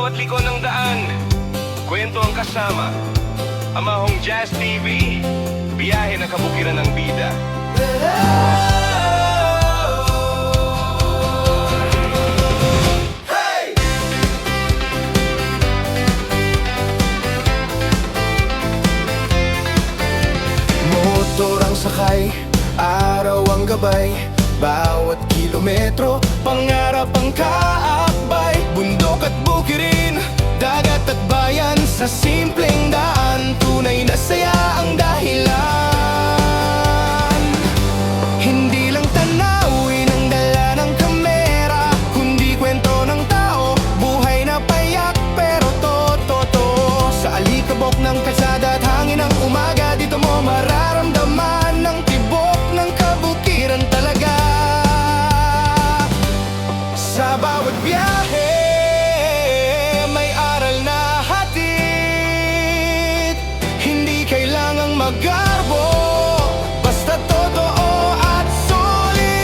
bawat liko ng daan, kwento ang kasama. Amahong Jazz TV, biyahe na kabukiran ng bida. Motor ang sakay, araw ang gabay. Bawat kilometro, pangarap ang kaakbay. Bundok at bukirin, dagat at bayan. Sa simpleng daan, tunay na saya ang dahilan. Hindi lang tanawin ang dala ng kamera, kundi kwento ng tao, buhay na payak pero totoo. Sa alikabok ng kalsada at hangin ng umaga, dito mo mararamdaman ang tibok ng kabukiran talaga. Sa bawat biyahe, may aral na hatid. Hindi kailangang magarbo, basta totoo at solid.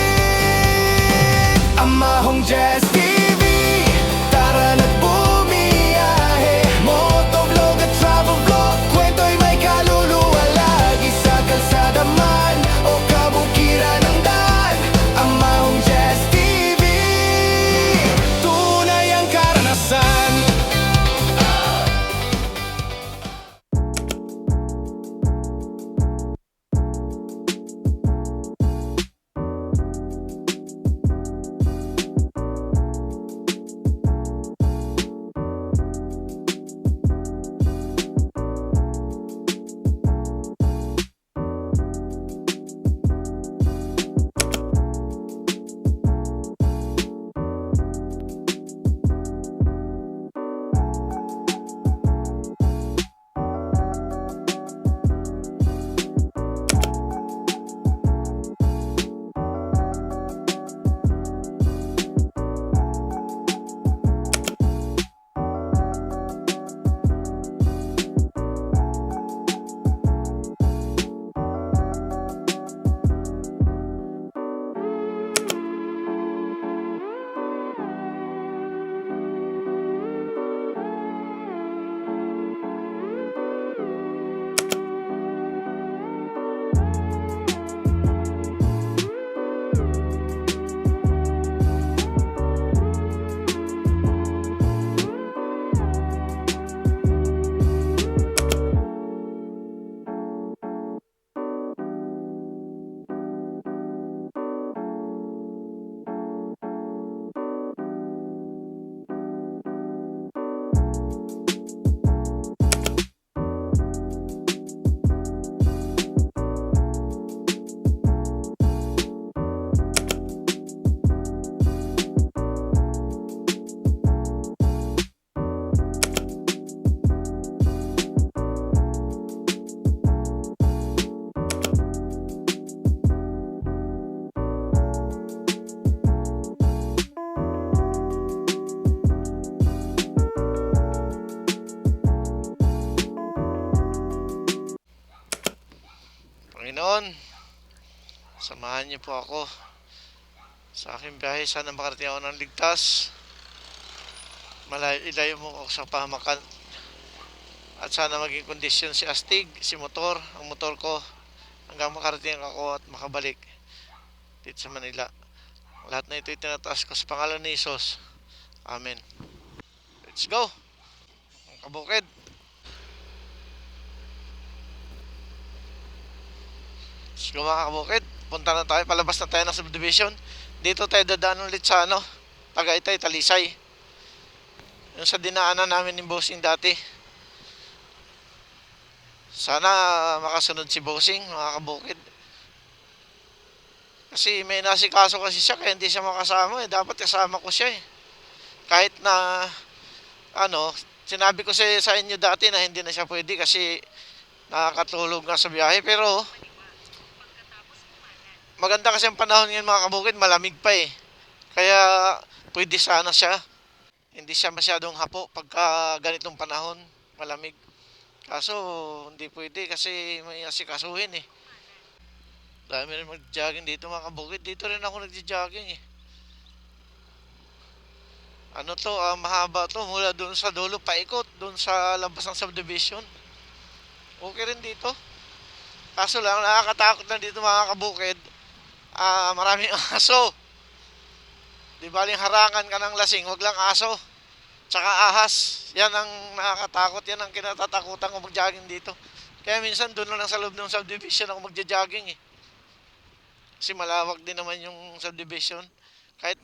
Amahong Jazz TV, tara na't bumiyahe. Motovlog at travel vlog, kwento'y may kaluluwa. Lagi sa kalsada man o kabukiran ng daan. Amahong Jazz TV, tunay ang karanasan. Panginoon, samahan niyo po ako sa aking biyahe. Sana makarating ako ng ligtas. Ilayo mo ako sa pahamakan. At sana maging kondisyon si astig, si motor, ang motor ko, hanggang makarating ako at makabalik dito sa Manila. Lahat na ito itinataas ko sa pangalan ni Jesus. Amen. Let's go! Ang kabukid. Let's go mga kabukid. Punta na tayo. Palabas na tayo ng subdivision. Dito tayo dadaan ulit sa Tagaytay, Talisay. Yung sa dinaanan namin ni Bossing dati. Sana makasunod si Bossing mga kabukid. Kasi may nasikaso kasi siya kaya hindi siya makasama eh. Dapat kasama ko siya eh. Kahit na sinabi ko sa inyo dati na hindi na siya pwede kasi nakakatulog nga sa biyahe. Pero maganda kasi ang panahon ngayon mga kabukid, malamig pa eh. Kaya pwede sana siya. Hindi siya masyadong hapo pagka ganitong panahon, malamig. Kaso hindi pwede kasi may asikasuhin eh. Dami rin mag-jogging dito mga kabukid. Dito rin ako nag-jogging eh. Ano to, mahaba to mula doon sa dulo paikot doon sa labas ng subdivision. Okay rin dito. Kaso lang nakakatakot na dito mga kabukid. Maraming aso. Di baling harangan ka ng lasing, wag lang aso. Tsaka ahas. Yan ang nakakatakot, yan ang kinatatakutan ko mag-jogging dito. Kaya minsan doon na lang sa loob ng subdivision ako magja-jogging eh. Kasi malawak din naman yung subdivision. Kahit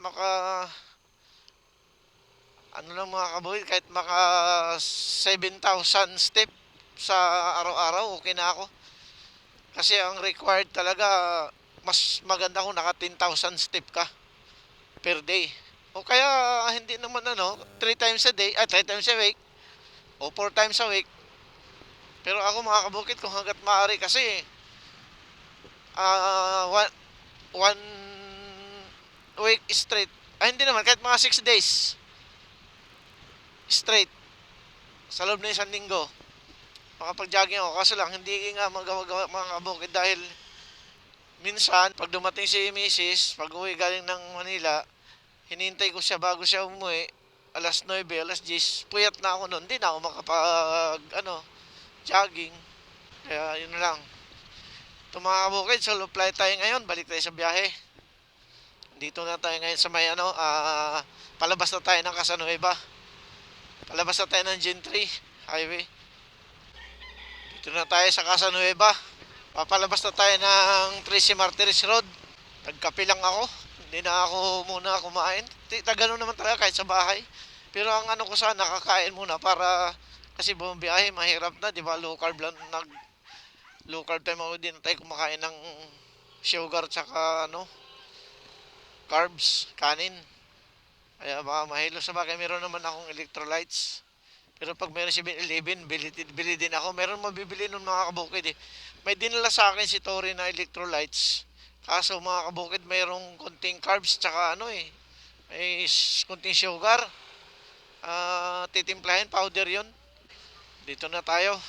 ano lang mga kabukid, kahit maka 7,000 step sa araw-araw, okay na ako. Kasi ang required talaga, mas maganda kung naka 10,000 step ka per day. O kaya hindi naman 3 times a day, 3 times a week, o 4 times a week. Pero ako mga kabukid, kung hanggat maaari kasi, one week straight, hindi naman, kahit mga 6 days straight, sa loob ng isang linggo, makapag-jogging ako. Kaso lang, hindi nga magawa mga kabukid dahil minsan, pag dumating si Mrs., pag uwi galing ng Manila, hinintay ko siya bago siya umuwi, alas 9, alas 10, puyat na ako noon, hindi na ako jogging. Kaya yun lang. Ito mga kabukid, solo flight tayo ngayon, balik tayo sa biyahe. Dito na tayo ngayon sa may palabas na tayo ng Casanueva. Palabas na tayo ng Gen 3 highway. Dito na tayo sa Casanueva. Papalabas na tayo ng Tracy Martires Road. Nagkape lang ako. Hindi na ako muna kumain. Ganun naman talaga kahit sa bahay. Pero ang ko sana, kakain muna para kasi buong biyahe mahirap na, di ba? Low carb lang, low carb time ako, din tayo kumakain ng sugar tsaka carbs, kanin. Kaya baka mahilo sa bagay. Meron naman akong electrolytes. Pero pag meron 7-Eleven, bili din ako. Meron mabibili nun mga kabukid eh. May dinala sa akin si Tori na electrolytes. Kaso mga kabukid, mayroong konting carbs tsaka may konting sugar. Titimplahin, powder yon. Dito na tayo.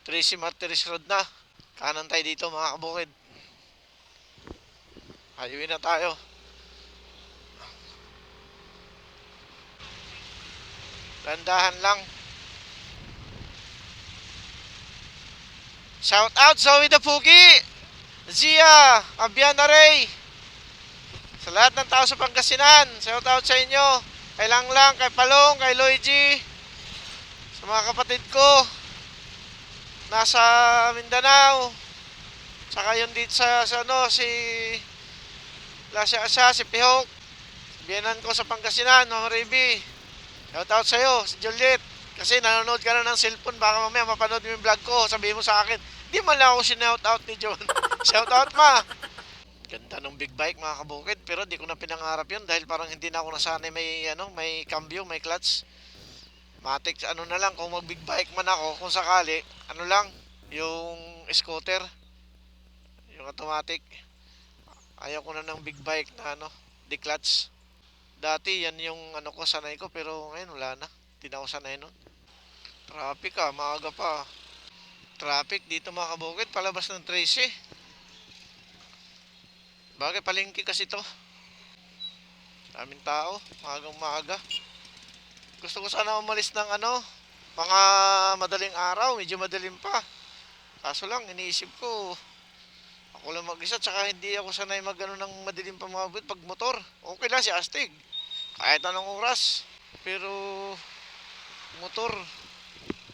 Tracy Martires Road na. Kanan tayo dito mga kabukid. Highway na tayo. Landahan lang. Shout out Zoe the Pugi, Zia, Abiana Ray, sa lahat ng tao sa Pangasinan. Shout out sa inyo. Kay Langlang, kay Palong, kay Loigi, sa mga kapatid ko nasa Mindanao. Saka yun dito si Lasya, si Pihok, biyanan ko sa Pangasinan, Mama Rebe. Shout out sa'yo, si Juliet. Kasi nanonood ka na ng cellphone, baka mamaya mapanood mo yung vlog ko, sabihin mo sa akin, di man lang ako sinout out ni John. Shout out ma! Ganda ng big bike mga kabukid, pero di ko na pinangarap yun dahil parang hindi na ako nasanay may cambio, may clutch. Matic, na lang, kung mag big bike man ako, kung sakali, yung scooter, yung automatic. Ayaw ko na ng big bike na di clutch. Dati yan yung ko, sanay ko, pero ngayon wala na. Hindi na ako sanay nun. Traffic maaga pa. Traffic dito mga kabukid, palabas ng Tracy. Bagay, palengke kasi to. Daming tao, maaga. Gusto ko sana umalis ng mga madaling araw, medyo madaling pa. Kaso lang, iniisip ko, ako lang mag-isa, tsaka hindi ako sanay ng madilim pa mga kabukid pag motor. Okay lang si Astig, kahit anong oras. Pero motor,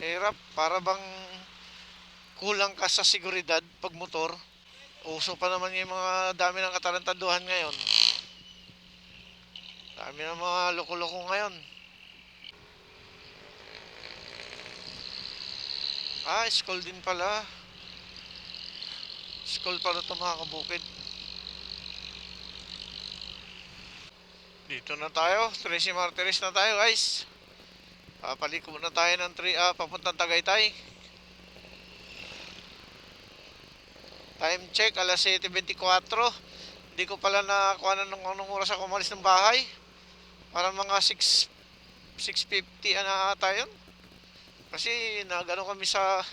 hirap, para bang kulang ka sa seguridad pag motor. Uso pa naman yung mga dami ng katarantaduhan ngayon. Dami ng mga loko-loko ngayon. School din pala. School pala ito mga kabukid. Dito na tayo, Tracy Martires na tayo guys. Paliko na tayo ng papuntang Tagaytay. Time check, alas 7:24. Hindi ko pala nakakuha na anong oras ako umalis ng bahay. Para mga 6:50 na ata yun. Kasi nagano kami sa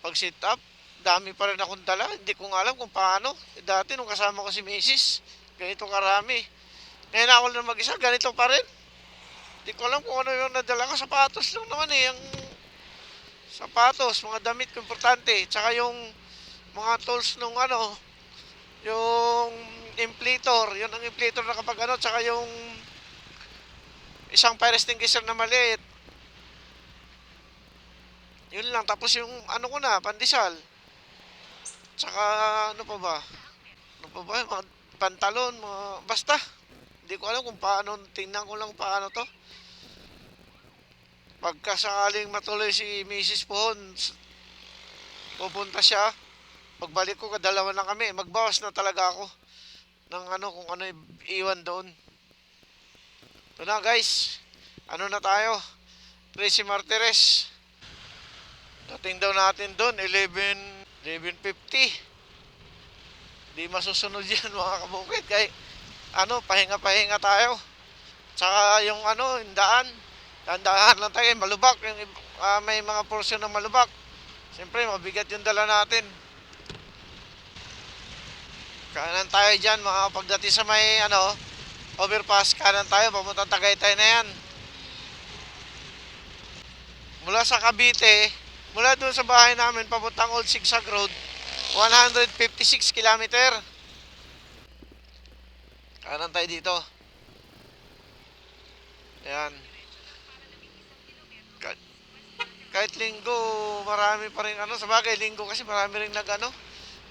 pag-sit up. Dami pa rin akong dala. Hindi ko nga alam kung paano. Dati nung kasama ko si Mrs., ganito karami. Ngayon ako lang mag-isa, ganito pa rin. Di ko alam kung ano yung nadala ko. Sapatos lang naman eh. Yung sapatos, mga damit ko importante. Tsaka yung mga tools nung ano, yung inflator. Yun ang inflator na kapag ano. Tsaka yung isang fire extinguisher na maliit. Yun lang. Tapos yung ano ko na, pandesal. Tsaka ano pa ba? Ano pa ba? Mga pantalon, mga... Basta. Hindi ko alam kung paano. Tingnan ko lang paano to. Pagka sakaling matuloy si Mrs. Pohon, pupunta siya. Pagbalik ko, kadalawa na kami. Magbawas na talaga ako ng ano, kung ano iwan doon. Ito na guys. Ano na tayo? Tracy Martires. Dating daw natin doon, 11:50. Di masusunod yan mga kabukid. Kaya ano, pahinga-pahinga tayo. Tsaka yung ano, yung daan. Dahan-dahan lang tayo, malubak. Yung, may mga portion ng malubak. Siyempre, mabigat yung dala natin. Kanan tayo dyan, mga pagdating sa may ano, overpass, kanan tayo, papunta Tagaytay na yan. Mula sa Cavite, mula doon sa bahay namin, papuntang Old Sigsag Road, 156 kilometer. Kanan tayo dito. Ayan. Kahit linggo, marami pa rin ano. Sabagay, linggo kasi marami rin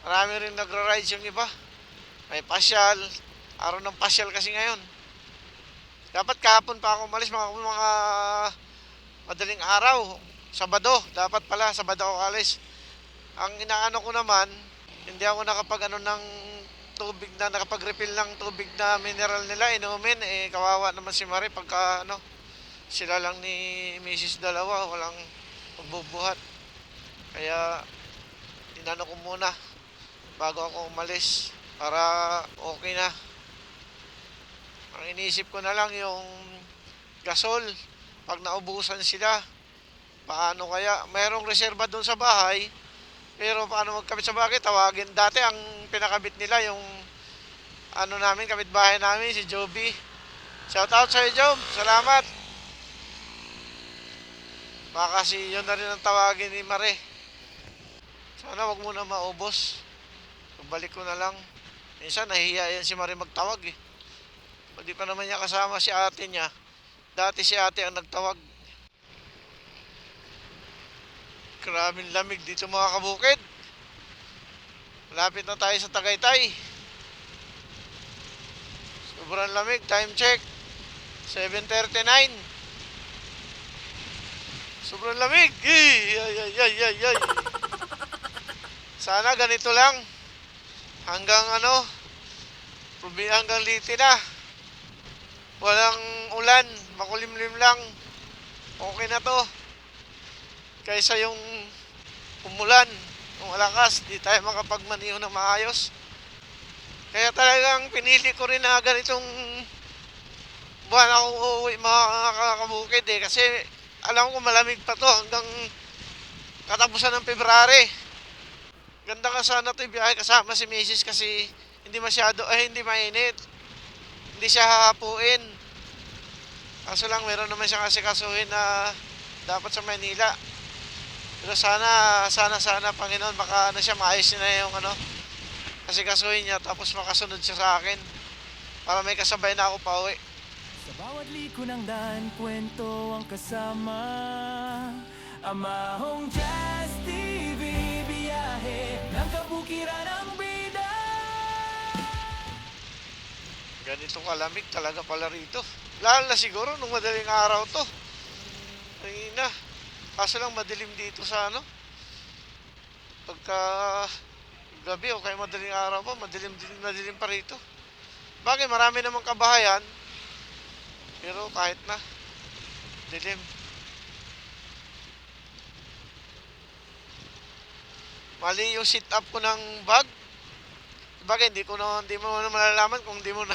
marami rin nagra-rides yung iba. May pasyal. Araw ng pasyal kasi ngayon. Dapat kahapon pa ako umalis, mga madaling araw. Sabado, dapat pala, Sabado ako alis. Ang inaano ko naman, hindi ako nakapag-ano ng tubig na, nakapag-refill ng tubig na mineral nila, inumin. Eh, kawawa naman si Marie pagka ano, sila lang ni Mrs. dalawa, walang magbubuhat. Kaya tinano ko muna bago ako umalis para okay na. Ang iniisip ko na lang yung gasol pag naubusan sila, paano kaya? Mayroong reserba doon sa bahay, pero paano magkabit sa bahay? Tawagin dati, ang pinakabit nila yung ano namin, kapitbahay namin, si Joby. Shout out sa iyo, Job, salamat. Baka kasi yun na rin ang tawagin ni Mare. Sana wag muna maubos. Pagbalik ko na lang. Minsan nahihiya yan si Mare magtawag eh. Hindi pa naman niya kasama si ate niya. Dati si ate ang nagtawag. Maraming lamig dito mga kabukid. Malapit na tayo sa Tagaytay. Sobrang lamig. Time check 7:39. Sobrang lamig. Ay. Sana ganito lang. Hanggang ano, hanggang Liti na. Walang ulan, makulimlim lang. Okay na to. Kaysa yung umulan, yung malakas, di tayo makapagmaniho ng maayos. Kaya talagang pinili ko rin na ganitong buwan ako uuwi mga kabukid eh. Kasi alam ko malamig pa to hanggang katapusan ng February. Ganda ka sana ito ibiyahe kasama si Mrs. kasi hindi hindi mainit. Hindi siya hahapuin. Kaso lang meron naman siyang asikasuhin na dapat sa Manila. Pero sana Panginoon, baka ano siya, maayos na yung ano, asikasuhin niya tapos makasunod siya sa akin para may kasabay na ako pauwi. Sa bawat liko ng daan, kwento ang kasama. Amahong Jazz TV, biyahe ng kabukiran ng bida. Ganito kalamig talaga pala rito. Lalo na siguro nung madaling araw to. Ay na. Kaso lang madilim dito sa ano. Pagka gabi o kaya madaling araw pa, madilim pa rito. Bagay, marami namang kabahayan. Pero kahit na, dilim. Mali yung sit up ko ng bag. Bagay, hindi mo na malalaman kung hindi mo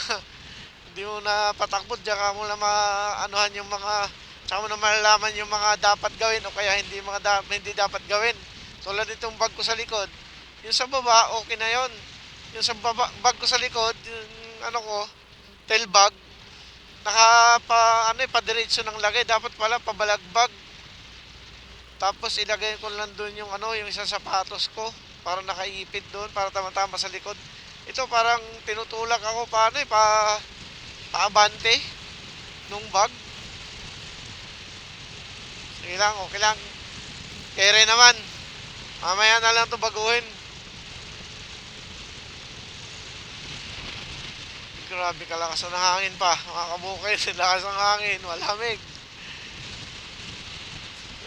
na patakbot, tsaka mo na maanuhan yung mga, tsaka mo na malalaman yung mga dapat gawin o kaya hindi dapat gawin. Tulad itong bag ko sa likod, yung sa baba okay na yon. Yung sa bag ko sa likod, yung ano ko, tail bag, padiretso ng lagay. Dapat pala pabalagbag. Tapos ilagay ko lang doon yung yung isang sapatos ko para nakaipit doon para tama-tama sa likod. Ito parang tinutulak ako paabante nung bag. Sige lang, okay lang. Kere naman. Mamaya na lang 'to baguhin. Grabe kalakas ng hangin pa. Mga kabukid, lakas ng hangin, malamig.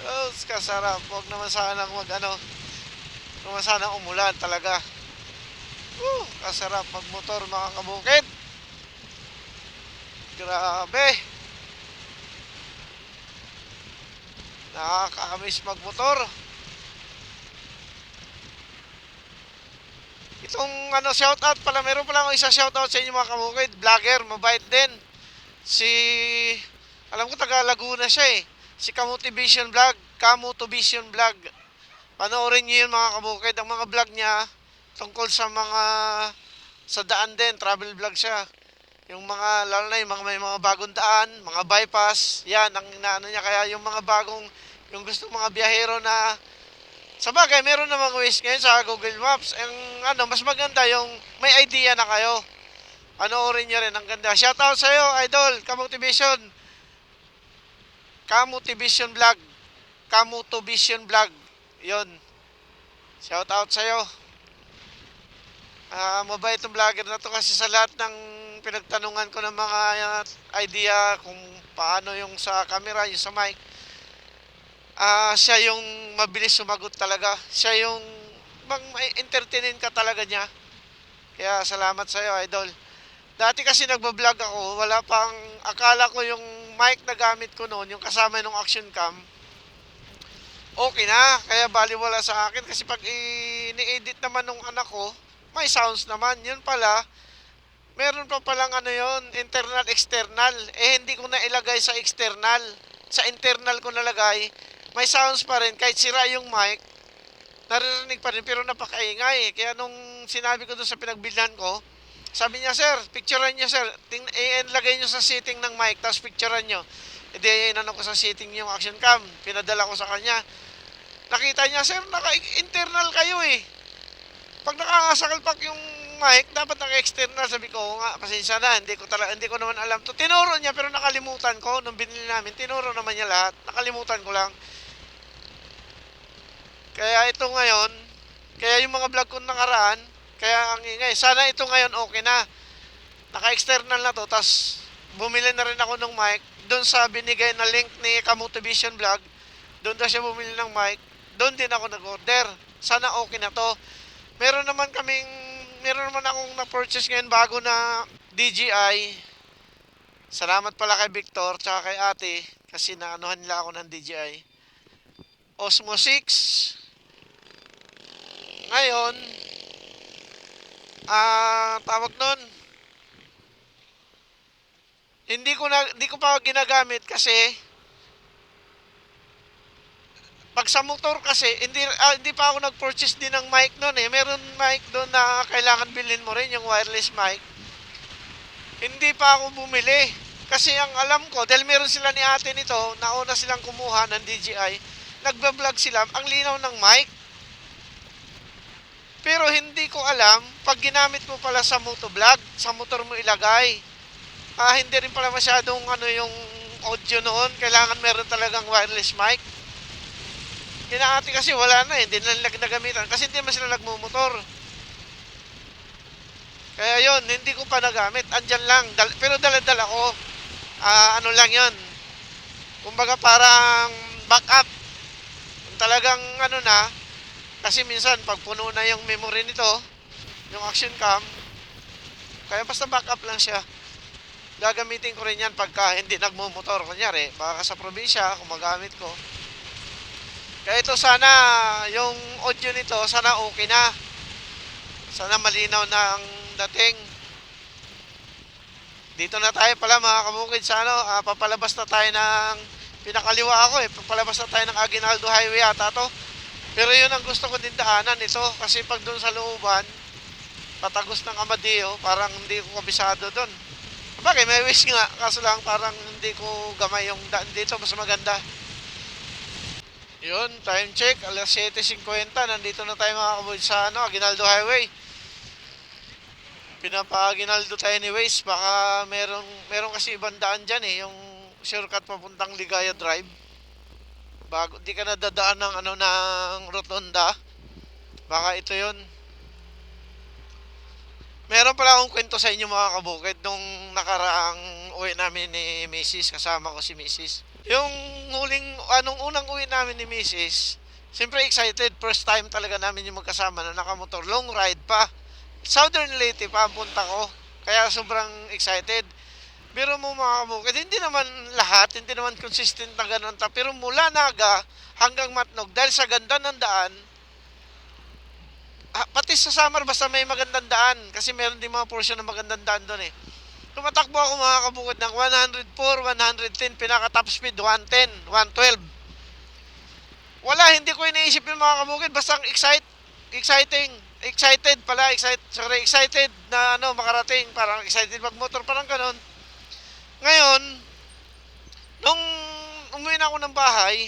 Oh, kasarap. Huwag naman sanang huwag naman sanang umulan talaga. Kasarap magmotor mga kabukid. Grabe. Nakakamiss magmotor. Itong shoutout pala, meron pala akong isang shoutout sa inyo mga kabukid. Vlogger, mabait din. Alam ko taga Laguna siya eh. Si Kamuto Vision Vlog. Panoorin niyo yun mga kabukid. Ang mga vlog niya tungkol sa daan din. Travel vlog siya. Yung lalo na yung may mga bagong daan, mga bypass. Yan, ang inaano niya. Kaya yung mga yung gusto mga biyahero na sa bagay, meron namang ways ngayon sa Google Maps. Mas maganda yung may idea na kayo. Panoorin nyo rin, ang ganda. Shoutout sa'yo, idol, Kamuto Vision Vlog. Kamuto Vision Vlog. Yun. Shoutout sa'yo. Mabait itong vlogger na to kasi sa lahat ng pinagtanungan ko ng mga idea kung paano yung sa camera, yung sa mic. Siya yung mabilis sumagot talaga. Siya yung entertainin ka talaga niya. Kaya salamat sa iyo, idol. Dati kasi nagbablog ako, akala ko yung mic na gamit ko noon, yung kasama nung action cam, okay na. Kaya baliwala sa akin kasi pag ini-edit naman nung anak ko, may sounds naman. Yun pala, meron pa palang internal, external. Hindi ko na ilagay sa external. Sa internal ko nalagay. May sounds pa rin, kahit sira yung mic, naririnig pa rin, pero napakaingay. Kaya nung sinabi ko doon sa pinagbilhan ko, sabi niya, sir, picturean niyo, sir. Lagay niyo sa setting ng mic, tapos picturean niyo. Inano ko sa setting yung action cam. Pinadala ko sa kanya. Nakita niya, sir, naka-internal kayo eh. Pag nakakasakalpak yung mic, dapat naka-external. Sabi ko, nga, pasensya na, hindi ko naman alam to. Tinuro niya, pero nakalimutan ko. Nung binili namin, tinuro naman niya lahat. Nakalimutan ko lang. Kaya ito ngayon, kaya yung mga vlog ko nakaraan, kaya ang ingay. Sana ito ngayon okay na. Naka-external na to, tas bumili na rin ako ng mic. Doon sa binigay na link ni Kamuto Vision Vlog, doon daw siya bumili ng mic. Doon din ako nag-order. Sana okay na to. Meron naman akong na-purchase ngayon bago na DJI. Salamat pala kay Victor, tsaka kay ate, kasi naanuhan nila ako ng DJI. Osmo 6. Ngayon, tawag nun, hindi ko pa ginagamit kasi pag sa motor kasi hindi pa ako nag-purchase din ng mic noon eh. Meron mic doon na kailangan bilhin mo rin, yung wireless mic. Hindi pa ako bumili kasi ang alam ko, dahil meron sila ni ate nito, nauna silang kumuha ng DJI, nagba-vlog sila, ang linaw ng mic. Pero hindi ko alam, pag ginamit mo pala sa motovlog, sa motor mo ilagay. Hindi rin pala masyadong yung audio noon, kailangan meron talagang wireless mic. Kinaati kasi wala na hindi na nagamitan kasi hindi naman sila nagmumotor. Kaya yon, hindi ko pa nagamit, andyan lang, pero dala-dala ko. Lang yon. Kumbaga parang backup. Kung talagang kasi minsan pag puno na yung memory nito, yung action cam, kaya basta backup lang siya. Gagamitin ko rin yan pagka hindi nagmumotor. Kunyari, baka sa probinsya, kung magamit ko. Kaya ito sana, yung audio nito, sana okay na. Sana malinaw na ang dating. Dito na tayo pala mga kabukid sa papalabas na tayo ng, pinakaliwa ako papalabas na tayo ng Aguinaldo Highway ata to. Pero yun ang gusto ko din daanan ito, kasi pag doon sa looban, patagos ng Amadeo, parang hindi ko kabisado doon. Sabagay, may wish nga. Kaso lang parang hindi ko gamay yung daan dito. Mas maganda. Yun, time check. Alas 7:50. Nandito na tayo mga kaboy sa Aguinaldo Highway. Pinapa-Aguinaldo tayo ni Waze. Baka meron kasi ibang daan dyan eh. Yung shortcut papuntang Ligaya Drive. Bago, di ka nadadaan ng ng rotonda. Baka ito yun. Meron pala akong kwento sa inyo mga kabukid. Nung nakaraang uwi namin ni Mrs. Kasama ko si Mrs. Yung unang uwi namin ni Mrs. Siyempre excited. First time talaga namin yung magkasama na nakamotor. Long ride pa. Southern Leyte pa ang punta ko. Kaya sobrang excited. Pero mo mga kabukid, hindi naman lahat, hindi naman consistent na ganun. Pero mula Naga hanggang Matnog, dahil sa ganda ng daan, pati sa summer basta may magandang daan kasi meron din mga portion ng magandang daan doon eh. Tumatakbo ako mga kabukid ng 104, 110, pinaka top speed 110, 112. Wala, hindi ko iniisip yung mga kabukid, basta excited na makarating, parang excited magmotor, parang ganun. Ngayon, nung umuwi na ako ng bahay,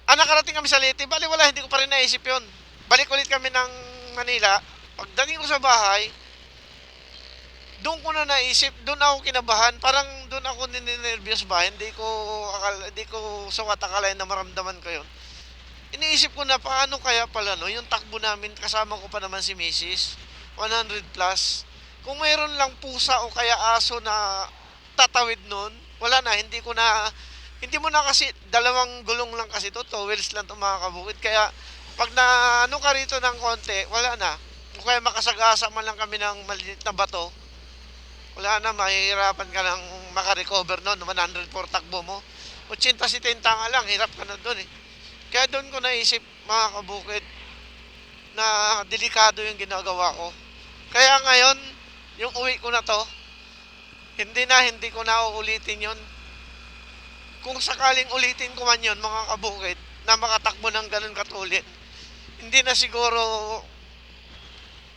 nakarating kami sa Leyte, bali wala, hindi ko pa rin naisip yun. Balik ulit kami ng Manila. Pagdating ko sa bahay, doon ko na naisip, doon ako kinabahan, parang doon ako ninenervyos ba, hindi ko sukat akalain na maramdaman ko yun. Iniisip ko na paano kaya pala yung takbo namin, kasama ko pa naman si Mrs. 100 plus. Kung mayroon lang pusa o kaya aso na tatawid nun, wala na, hindi mo na kasi, dalawang gulong lang kasi to, two wheels lang to mga kabukid, kaya pag ka rito ng konti, wala na. Kung kaya makasagasa man lang kami ng maliit na bato, wala na, mahihirapan ka lang makarecover nun, 104 takbo mo. 80-70 nga lang, hirap ka na dun eh. Kaya doon ko naisip mga kabukid na delikado yung ginagawa ko. Kaya ngayon, yung uwi ko na to, hindi ko na uulitin yun. Kung sakaling ulitin ko man yun mga kabukid, na makatakbo ng ganun katulit, hindi na siguro,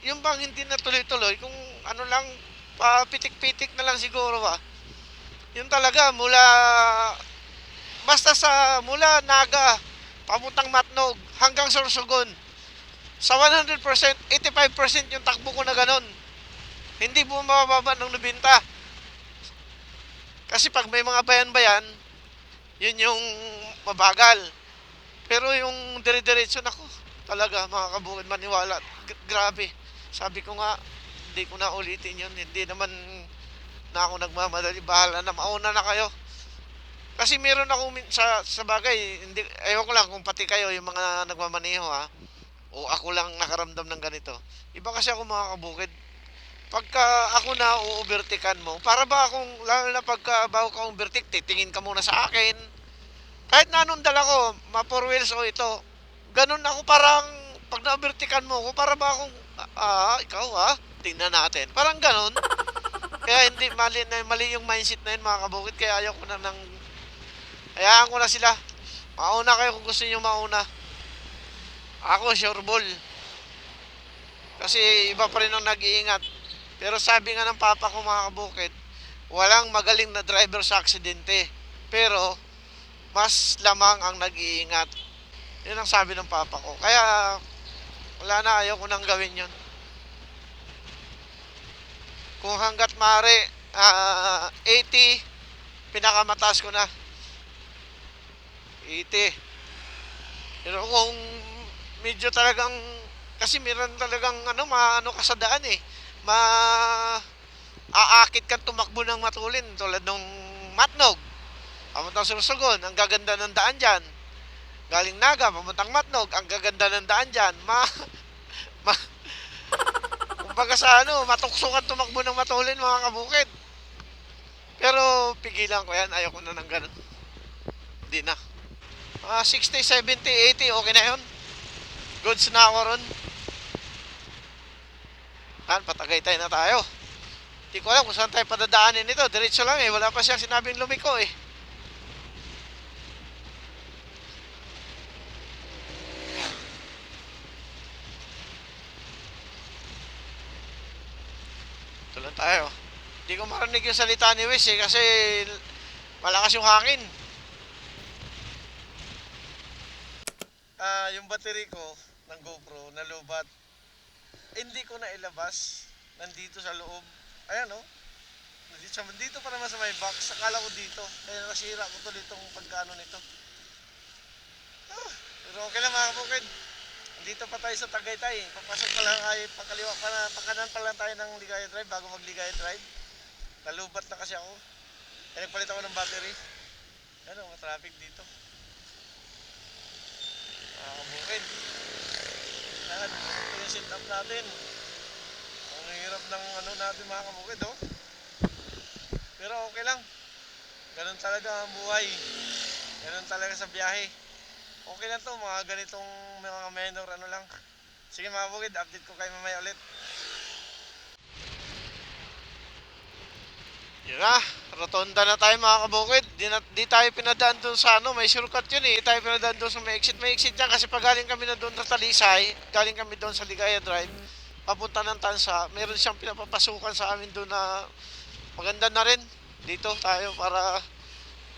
yung bang hindi na tuloy-tuloy, kung lang, papitik-pitik na lang siguro ba. Yung talaga, mula Naga, papuntang Matnog, hanggang Sorsogon, sa 100%, 85% yung takbo ko na ganun. Hindi bumababa ng 90. Kasi pag may mga bayan-bayan, yun yung mabagal. Pero yung dire-diretso nako, talaga mga kabukid, maniwala. Grabe. Sabi ko nga, hindi ko na ulitin yun. Hindi naman na ako nagmamadali. Bahala na, mauna na kayo. Kasi meron ako sa bagay, ayaw ko lang kung pati kayo, yung mga nagmamaneho o ako lang nakaramdam ng ganito. Iba kasi ako mga kabukid. Pagka ako na uubertikan mo, para ba akong, lalo na pagka bago ka overtake, titingin ka muna sa akin. Kahit na anong dala ko, ma-4 wheels o ito, ganun ako parang, pag na-overtikan mo ko, para ba akong, ikaw tingnan natin. Parang ganun. Kaya hindi, mali yung mindset na yun mga kabukid, kaya ayaw ko na hayaan ko na sila. Mauna kayo kung gusto nyo mauna. Ako, sure ball. Kasi iba pa rin ang nag-iingat. Pero sabi nga ng papa ko mga kabukid, walang magaling na driver sa aksidente. Pero, mas lamang ang nag-iingat. Yun ang sabi ng papa ko. Kaya, wala na, ayaw ko nang gawin yun. Kung hanggat maaari, 80, pinakamataas ko na. 80. Pero kung medyo talagang, kasi meron talagang maano ka sa daan eh. Aakit kang tumakbo ng matulin tulad nung Matnog. Pamuntang Sorsogon, ang gaganda ng daan dyan. Galing Naga, pamuntang Matnog, ang gaganda ng daan dyan. Kumbaga sa matuksokan tumakbo ng matulin mga kabukid. Pero pigilan ko yan, ayoko na ng ganun. Hindi na. 60, 70, 80, okay na yun. Goods na ako ron. Patagay-tay na tayo. Hindi ko alam kung saan tayo padadaanin ito. Diretso lang eh. Wala pa siyang sinabing lumiko eh. Ito lang tayo. Hindi Hindi ko marinig yung salita ni Wes eh, kasi malakas yung hangin. Yung battery ko ng GoPro nalubat. Hindi ko na ilabas. Nandito sa loob. Ayan oh. Dito pa naman sa may box. Akala ko dito. Kaya nasira ko tuloy itong pagkano nito. Pero okay lang mga kabukid. Dito pa tayo sa Tagaytay. Papasok pa lang ay pakaliwa pa na, pakanan pa lang tayo ng Ligaya Drive bago mag Ligaya Drive. Nalubat na kasi ako. Kaya nagpalit ako ng battery. Ano, traffic dito. Kabukid. Yan, ito yung sit up natin. Ang hirap ng ano natin mga kabukid oh. Pero okay lang. Ganun talaga ang buhay. Ganun talaga sa biyahe. Okay lang to, mga ganitong mga menor ano lang. Sige mga bukid, update ko kayo mamaya ulit. Yun na, rotonda na tayo mga kabukid. Di tayo pinadaan doon sa ano, may shortcut yun eh. Di tayo pinadaan doon sa may exit. May exit yan kasi pag galing kami na doon sa Talisay, galing kami doon sa Ligaya Drive, papunta ng Tansa, meron siyang pinapapasukan sa amin doon na maganda na rin. Dito tayo para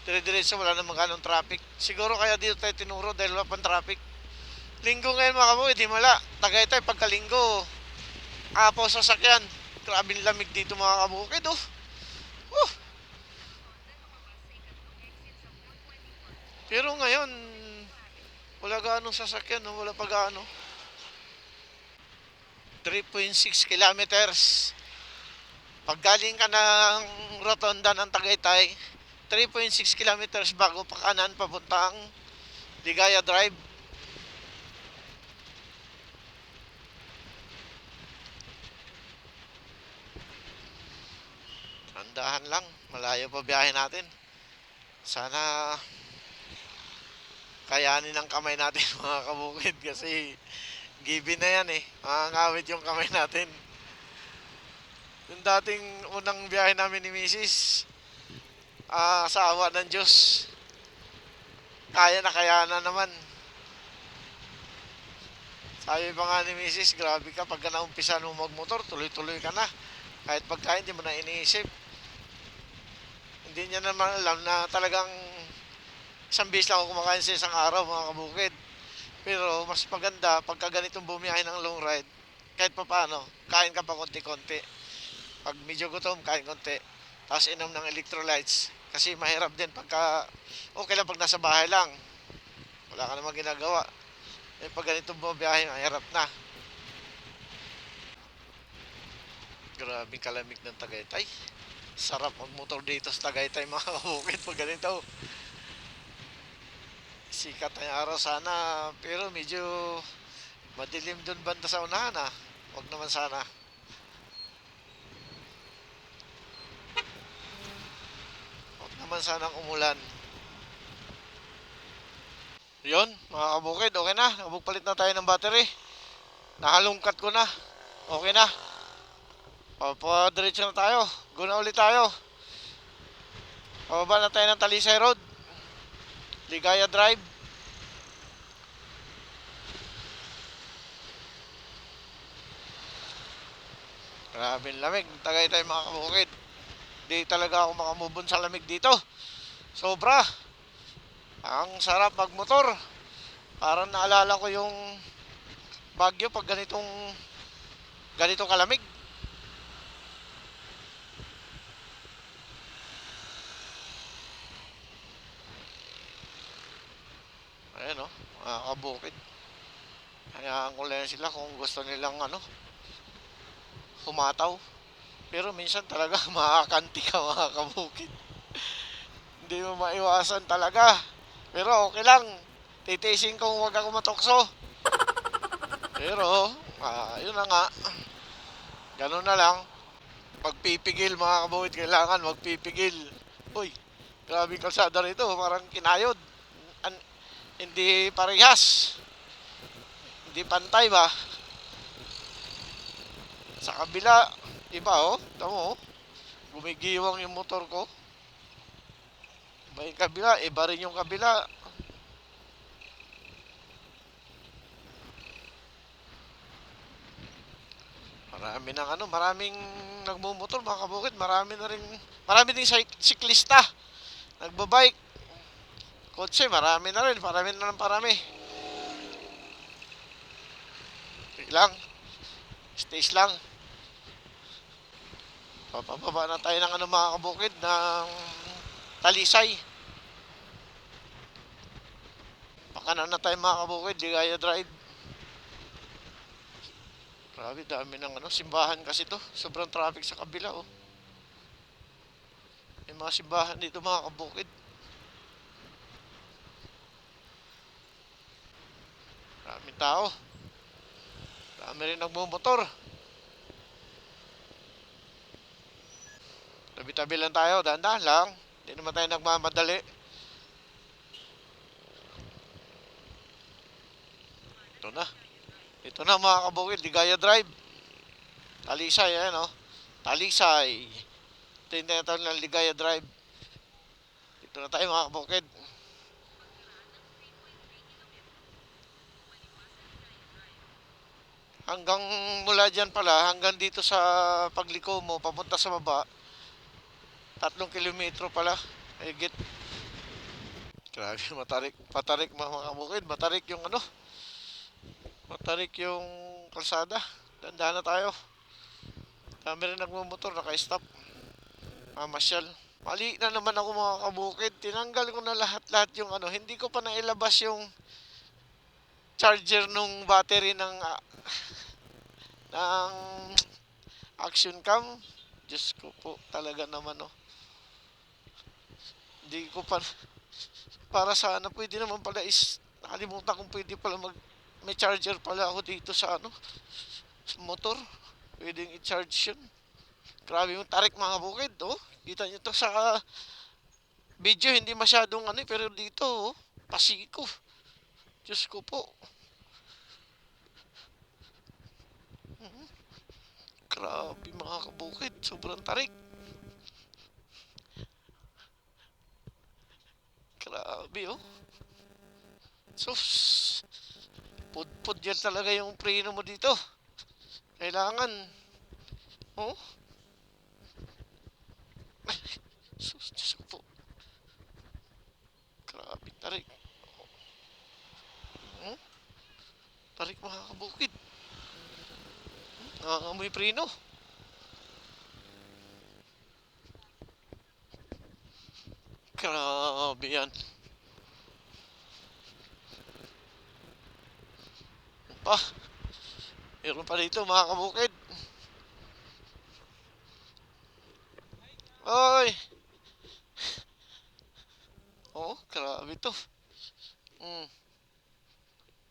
dire-diretso, wala namang ganong traffic. Siguro kaya dito tayo tinuro dahil wala pang traffic. Linggo ngayon mga kabukid, di mala. Tagaytay pagkalinggo, apo sa sakyan. Grabing lamig dito mga kabukid oh. Pero ngayon, wala ganong sasakyan, no? Wala pa gaano. 3.6 kilometers. Pag galing ka ng rotonda ng Tagaytay, 3.6 kilometers bago pa kanan papuntang Ligaya Drive. Andahan lang, malayo pa biyahe natin. Sana kayanin ang kamay natin mga kabukid kasi given na yan eh. Mangangawit yung kamay natin. Yung dating unang biyahe namin ni Mrs. Sa awa ng Diyos, kaya na naman. Sabi pa nga ni Mrs. Grabe ka, pagka naumpisa mo magmotor, tuloy-tuloy ka na. Kahit pagka hindi mo na iniisip. Hindi niya naman alam na talagang isang bis lang ako kumakain sa isang araw mga kabukid. Pero mas maganda pagka ganitong bumiyahe ng long ride, kahit pa paano, kain ka pa konti-konti. Pag medyo gutom, kain konti. Tapos inom ng electrolytes. Kasi mahirap din pagka, okay lang pag nasa bahay lang. Wala ka namang ginagawa. Eh pag ganitong bumiyahe, mahirap na. Grabing kalamig ng Tagaytay. Sarap magmotor dito sa Tagaytay mga kabukid pag ganito. Sikat ang araw sana, pero medyo madilim dun banda sa unahan ah. Huwag naman sana. Huwag naman sanang umulan. Yun, mga kabukid, okay na. Nabugpalit na tayo ng battery. Nahalungkat ko na. Okay na. Diretso na tayo. Go na ulit tayo. Pababa na tayo ng Talisay Road, Ligaya Drive. Grabing lamig. Tagaytay mga kabukid. Di talaga ako makamubon sa lamig dito. Sobra. Ang sarap magmotor. Parang naalala ko yung Baguio pag ganitong kalamig. Ayan o, mga kabukid. Hayaan ko lang sila kung gusto nilang humataw. Pero minsan talaga makakanti ka mga kabukid. Hindi mo maiwasan talaga. Pero okay lang. Titiisin kung huwag ako matokso. Pero, yun na nga. Ganun na lang. Pagpipigil mga kabukid, kailangan magpipigil. Uy, grabe kalsada rito. Parang kinayod. Hindi parehas. Hindi pantay ba? Sa kabila, iba oh. Tamo oh. Gumigiwang yung motor ko. May kabila, iba rin yung kabila. Maraming nagmumotor mga kabukid, marami ding siklista, nagbabike, kotse, marami na rin, parami. Wait lang, stage lang. Papababa na tayo ng mga kabukid, ng Talisay. Pakanan na tayo mga kabukid, Ligaya Drive. Grabe, dami ng simbahan kasi to. Sobrang traffic sa kabila, oh. May mga simbahan dito mga kabukid. Maraming tao. Dami rin nagmumotor. Tabi-tabi lang tayo, dahan-dahan lang. Hindi naman tayo nagmamadali. Ito na mga kabukid, Ligaya Drive. Talisay, ayan oh. Talisay. Ito yung tinatawag ng Ligaya Drive. Dito na tayo mga kabukid. Hanggang mula dyan pala, hanggang dito sa pagliko mo, papunta sa baba, 3 kilometro pala. Higit. Grabe, patarik mga kabukid. Matarik yung kalsada. Dandahan na tayo. Dami rin nagmumotor, naka-stop. Mamasyal. Mali na naman ako mga kabukid. Tinanggal ko na lahat yung hindi ko pa nailabas yung charger nung battery ng action cam. Diyos ko po, talaga naman oh. Hindi ko pa, para sana pwede naman pala nakalimutan kung pwede pala may charger pala ako dito sa sa motor. Pwedeng i-charge yun. Grabe yung tarik mga bukid, oh. Kita nyo to sa video, hindi masyadong pero dito, oh, pasiko. Diyos ko po. Grabe mga kabukid, sobrang tarik. Grabe, oh. Sus. Pudpud yan talaga yung preno mo dito. Kailangan. Oh. Sus, Diyos ko po. Grabe, tarik. Tarik mga kabukid. Nangangamoy preno. Grabe yan. Meron pa dito mga kabukid. Oy. Oh, grabe to.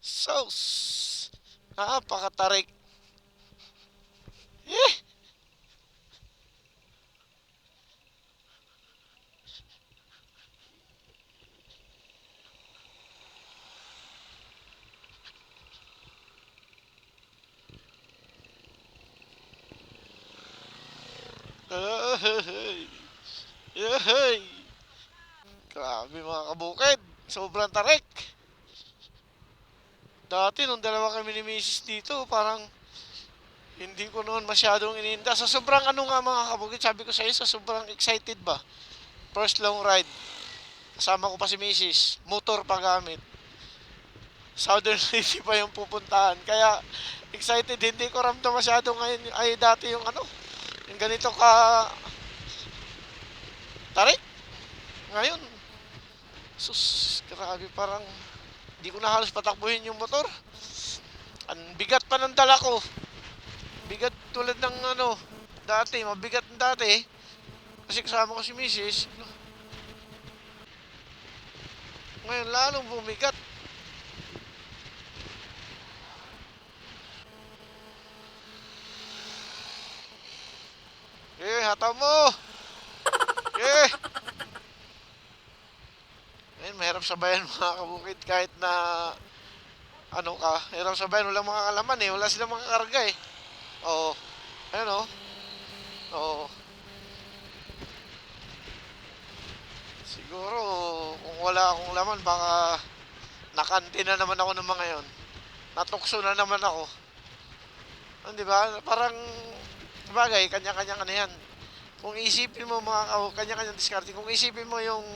Sauce. Napakatarik. Hey. Grabe mga kabukid. Sobrang tarik. Dati nung dalawa kami ni Mrs. dito, parang hindi ko noon masyadong ininda. Sa sobrang nga mga kabukid, sabi ko sa iyo, sa sobrang excited ba? First long ride. Kasama ko pa si Mrs. Motor pa gamit. Southern City pa yung pupuntahan. Kaya excited, hindi ko ramdam masyado ngayon ay dati yung yung ganito ka tarik. Ngayon, sus, grabe, parang hindi ko na halos patakbuhin yung motor. Ang bigat pa ng dala ko. Bigat tulad ng dati, mabigat ng dati. Kasi kasama ko si Mrs. Ngayon lalong bumigat. Hataw mo! Ngayon, mahirap sabayan mga kabukid kahit na hirap sabayan, walang mga kalaman wala silang mga karga Oo. Ayun oh. Oo. Siguro, kung wala akong laman, baka nakanti na naman ako ng mga yon. Natukso na naman ako. Di ba? Parang, bagay, kanya-kanyang ano yan. Kung isipin mo kanya-kanyang diskarte, kung isipin mo yung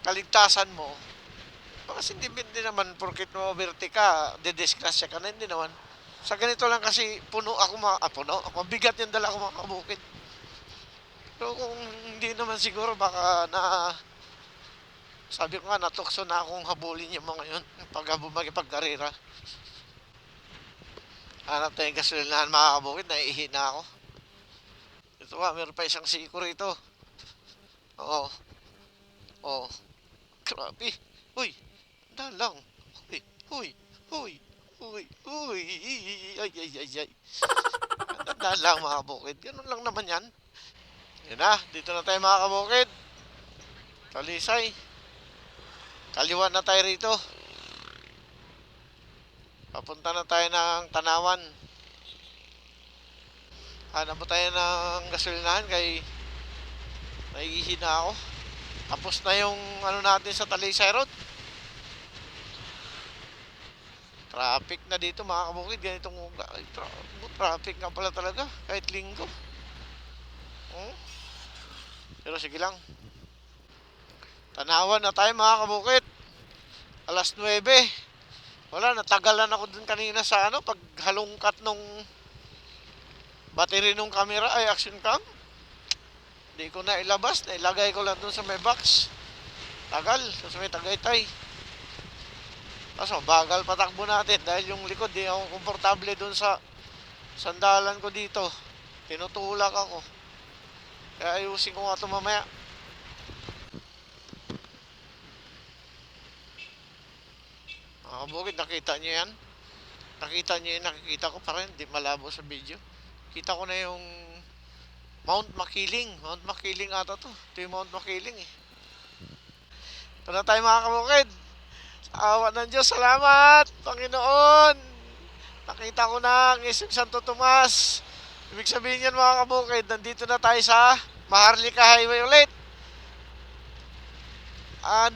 kaligtasan mo, kasi hindi naman porkit mo overtake ka, didisgrasya ka na, hindi naman. Sa ganito lang kasi mabigat yung dala ko mga kabukid. Pero kung hindi naman siguro baka sabi ko nga natukso na akong habulin yung mga yun pag magipagkarera. Hanap tayong gasolinahan mga kabukid, naiihi na ako. Ito nga, meron pa isang siko rito. Oo. Oo. Grabe. Uy, dalang. Uy. Ay. Dalang mga kabukid. Ganun lang naman yan. Yun na, dito na tayo mga kabukid. Talisay. Kaliwa na tayo rito. Papunta na tayo ng Tanawan. Hanap mo tayo ng gasolinahan kay naiihi na ako. Tapos na yung ano natin sa Talisay Road. Traffic na dito mga kabukid. Ganitong traffic nga pala talaga kahit linggo. Pero sige lang. Tanawan na tayo mga kabukid. Alas 9. Wala, natagalan ako dun kanina sa paghalungkat nung battery nung camera, action cam. Hindi ko na ilabas, nailagay ko lang dun sa may box. Tagal, sa may Tagaytay. Kaso, bagal patakbo natin dahil yung likod, di ako komportable dun sa sandalan ko dito. Tinutulak ako. Kaya ayusin ko nga ito mamaya. Bukid, nakita nyo yan? Nakita nyo yung nakikita ko, parang hindi malabo sa video. Kita ko na yung Mount Makiling. Mount Makiling ata to. Ito yung Mount Makiling eh. Ito na tayo mga kabukid. Sa awa ng Diyos, salamat Panginoon. Nakita ko na ang isang Santo Tomas. Ibig sabihin yan mga kabukid, nandito na tayo sa Maharlika Highway ulit.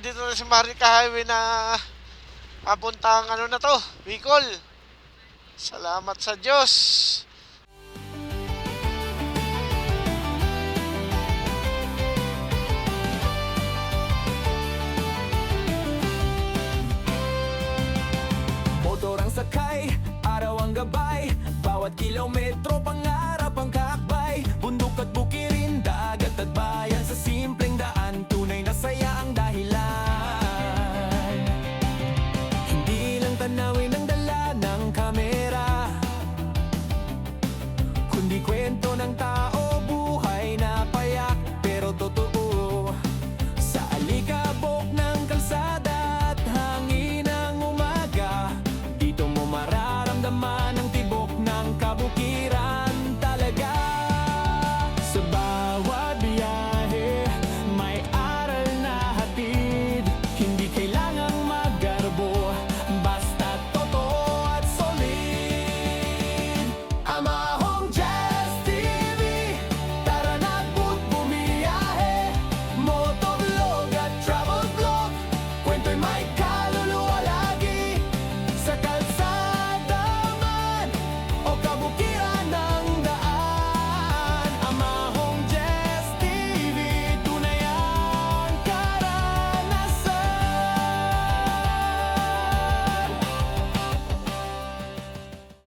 Dito na sa Maharlika Highway na papuntang na to, Bicol. Salamat sa Diyos. Motor ang sakay, araw ang gabay. Bawat kilometro, pangarap ang kakbay. Bundok at bukirin, dagat at bayan. Sa simpleng daan, tunay na saya ang dahilan. Hindi lang tanawin ang dala ng kamera, kundi kwento ng tao.